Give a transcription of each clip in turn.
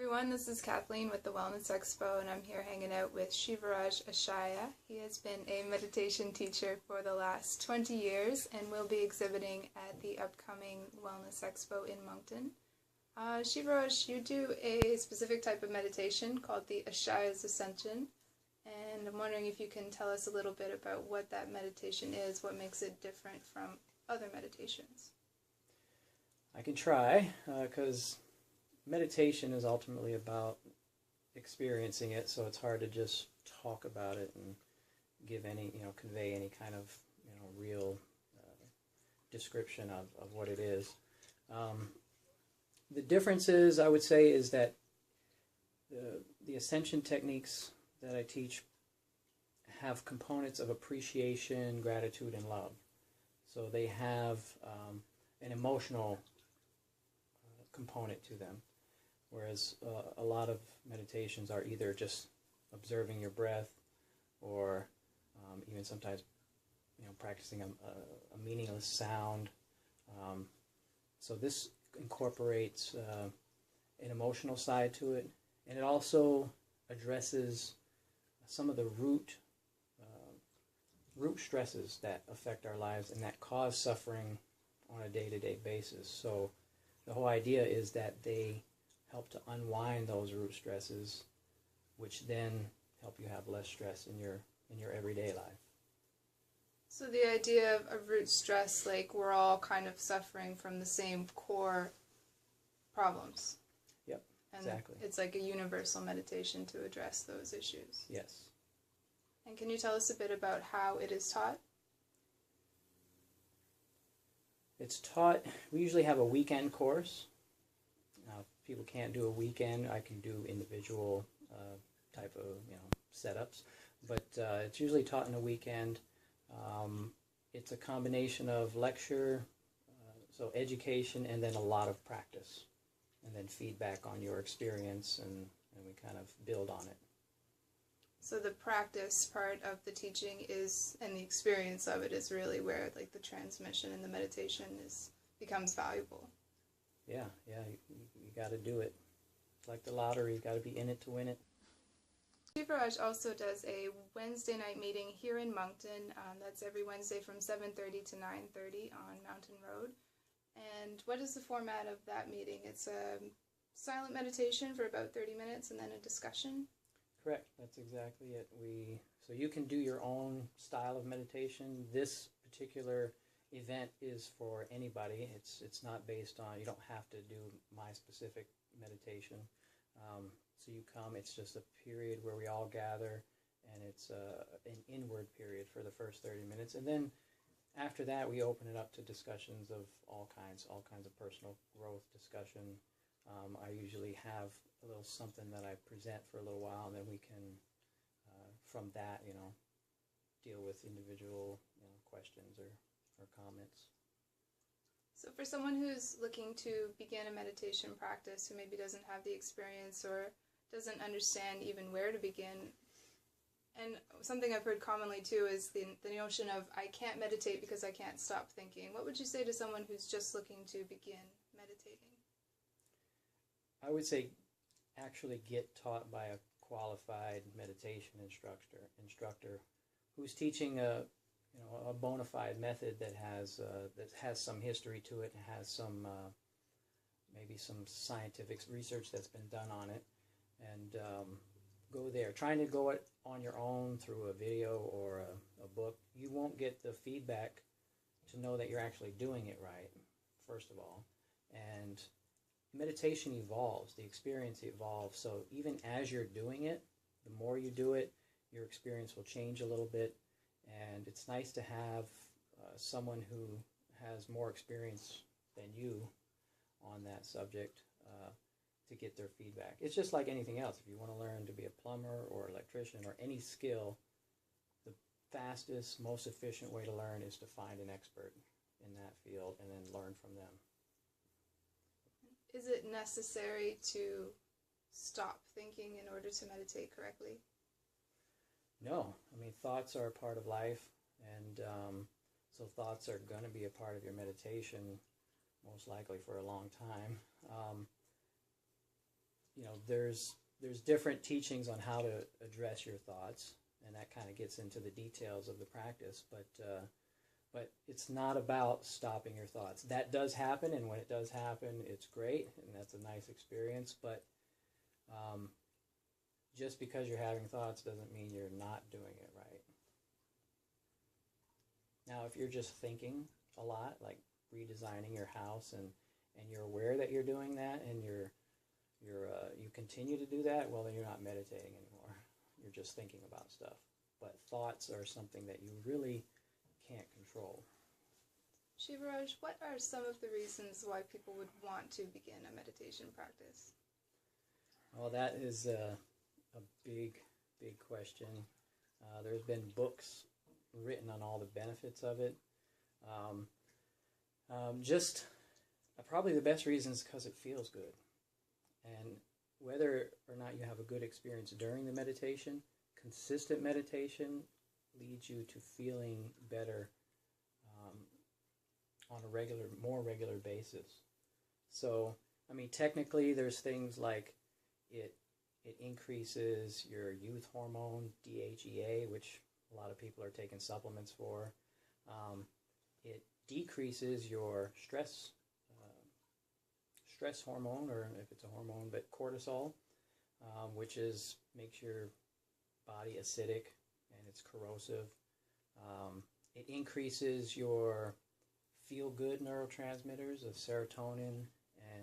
everyone, this is Kathleen with the Wellness Expo, and I'm here hanging out with Shivaraj Ishaya. He has been a meditation teacher for the last 20 years and will be exhibiting at the upcoming Wellness Expo in Moncton. Shivaraj, you do a specific type of meditation called the Ascension, and I'm wondering if you can tell us a little bit about what that meditation is, what makes it different from other meditations. I can try, because meditation is ultimately about experiencing it, so it's hard to just talk about it and give any, convey any kind of, real description of what it is. The differences, I would say, is that the Ascension techniques that I teach have components of appreciation, gratitude, and love. So they have an emotional component to them. Whereas a lot of meditations are either just observing your breath or even sometimes practicing a meaningless sound. So this incorporates an emotional side to it, and it also addresses some of the root stresses that affect our lives and that cause suffering on a day-to-day basis. So the whole idea is that they help to unwind those root stresses, which then help you have less stress in your everyday life. So the idea of root stress, like we're all kind of suffering from the same core problems. Yep, and exactly. It's like a universal meditation to address those issues. Yes. And can you tell us a bit about how it is taught? It's taught, we usually have a weekend course. Now, if people can't do a weekend, I can do individual type of setups, but it's usually taught in a weekend. It's a combination of lecture, so education, and then a lot of practice, and then feedback on your experience, and we kind of build on it. So the practice part of the teaching is, and the experience of it is really where like the transmission and the meditation becomes valuable. Yeah, you got to do it. It's like the lottery, you got to be in it to win it. Shivaraj also does a Wednesday night meeting here in Moncton. That's every Wednesday from 7:30 to 9:30 on Mountain Road. And what is the format of that meeting? It's a silent meditation for about 30 minutes and then a discussion. Correct. That's exactly it. So you can do your own style of meditation. This particular event is for anybody. It's not based on, you don't have to do my specific meditation. So you come, it's just a period where we all gather, and it's an inward period for the first 30 minutes. And then after that, we open it up to discussions of all kinds of personal growth discussion. I usually have a little something that I present for a little while, and then we can, from that, deal with individual questions or comments. So for someone who's looking to begin a meditation practice, who maybe doesn't have the experience or doesn't understand even where to begin, and something I've heard commonly too is the notion of, I can't meditate because I can't stop thinking. What would you say to someone who's just looking to begin meditating? I would say actually get taught by a qualified meditation instructor who's teaching a bona fide method that has some history to it, and has some maybe some scientific research that's been done on it, and go there. Trying to go it on your own through a video or a book, you won't get the feedback to know that you're actually doing it right, first of all. And meditation evolves, the experience evolves, so even as you're doing it, the more you do it, your experience will change a little bit, and it's nice to have someone who has more experience than you on that subject to get their feedback. It's just like anything else. If you want to learn to be a plumber or electrician or any skill, the fastest, most efficient way to learn is to find an expert in that field and then learn from them. Is it necessary to stop thinking in order to meditate correctly? No. I mean, thoughts are a part of life, and so thoughts are going to be a part of your meditation, most likely for a long time. there's different teachings on how to address your thoughts, and that kind of gets into the details of the practice. But it's not about stopping your thoughts. That does happen, and when it does happen, it's great, and that's a nice experience. But just because you're having thoughts doesn't mean you're not doing it right. Now, if you're just thinking a lot, like redesigning your house, and you're aware that you're doing that, and you continue to do that, well, then you're not meditating anymore. You're just thinking about stuff. But thoughts are something that you really can't control. Shivaraj, what are some of the reasons why people would want to begin a meditation practice? Well, that is a big question. There's been books written on all the benefits of it. Probably the best reason is because it feels good. And whether or not you have a good experience during the meditation, consistent meditation leads you to feeling better on a more regular basis. So, I mean, technically there's things like it increases your youth hormone, DHEA, which a lot of people are taking supplements for. It decreases your stress hormone, or if it's a hormone, but cortisol, which makes your body acidic and it's corrosive. It increases your feel-good neurotransmitters of serotonin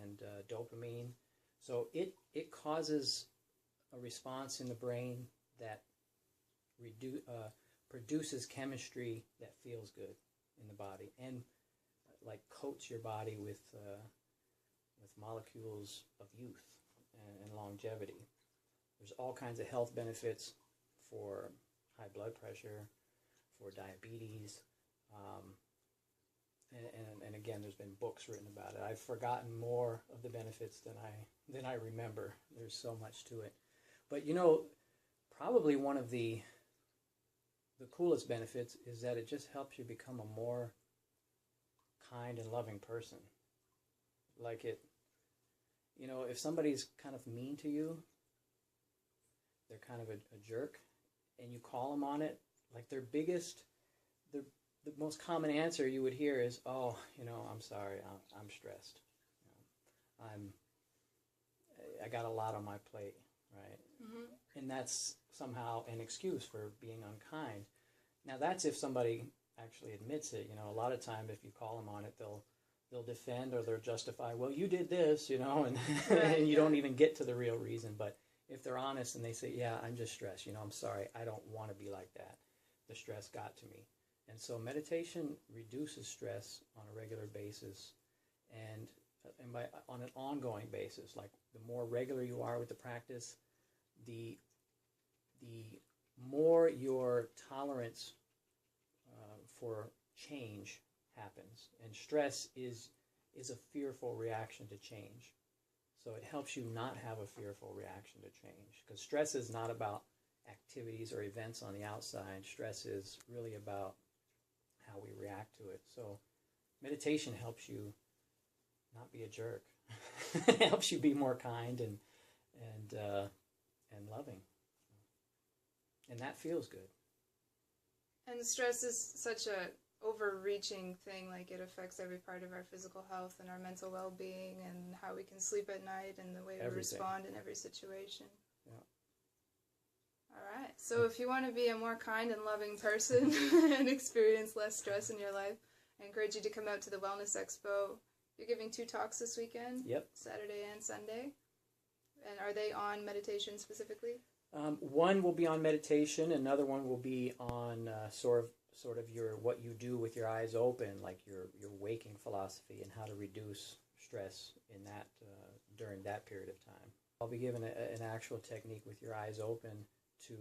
and dopamine. So it causes a response in the brain that produces chemistry that feels good in the body, and like coats your body with molecules of youth and longevity. There's all kinds of health benefits for high blood pressure, for diabetes, and again, there's been books written about it. I've forgotten more of the benefits than I remember. There's so much to it. But probably one of the coolest benefits is that it just helps you become a more kind and loving person. Like if somebody's kind of mean to you, they're kind of a jerk, and you call them on it, like the most common answer you would hear is, "Oh, I'm sorry, I'm stressed. I got a lot on my plate," right? Mm-hmm. And that's somehow an excuse for being unkind. Now, that's if somebody actually admits it. A lot of times if you call them on it, they'll defend or they'll justify, "Well, you did this," and, right, and you don't even get to the real reason. But if they're honest and they say, "Yeah, I'm just stressed, I'm sorry, I don't want to be like that. The stress got to me." And so meditation reduces stress on a regular basis, and on an ongoing basis. Like the more regular you are with the practice, the more your tolerance for change happens. And stress is a fearful reaction to change. So it helps you not have a fearful reaction to change, because stress is not about activities or events on the outside. Stress is really about how we react to it. So meditation helps you not be a jerk. It helps you be more kind and loving. And that feels good. And stress is such a overreaching thing. Like, it affects every part of our physical health and our mental well-being and how we can sleep at night and the way we respond in every situation. Yeah. All right. So if you want to be a more kind and loving person and experience less stress in your life, I encourage you to come out to the Wellness Expo. You're giving 2 talks this weekend. Yep. Saturday and Sunday. And are they on meditation specifically? One will be on meditation. Another one will be on sort of what you do with your eyes open, like your waking philosophy and how to reduce stress in that during that period of time. I'll be given an actual technique with your eyes open to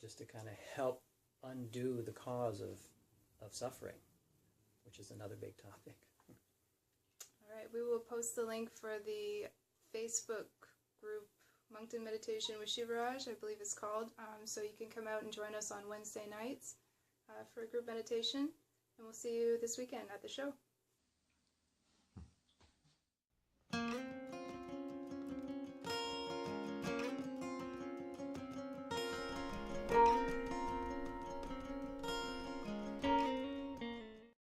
just to kind of help undo the cause of suffering, which is another big topic. All right, we will post the link for the Facebook group Moncton Meditation with Shivaraj, I believe it's called, so you can come out and join us on Wednesday nights for a group meditation, and we'll see you this weekend at the show.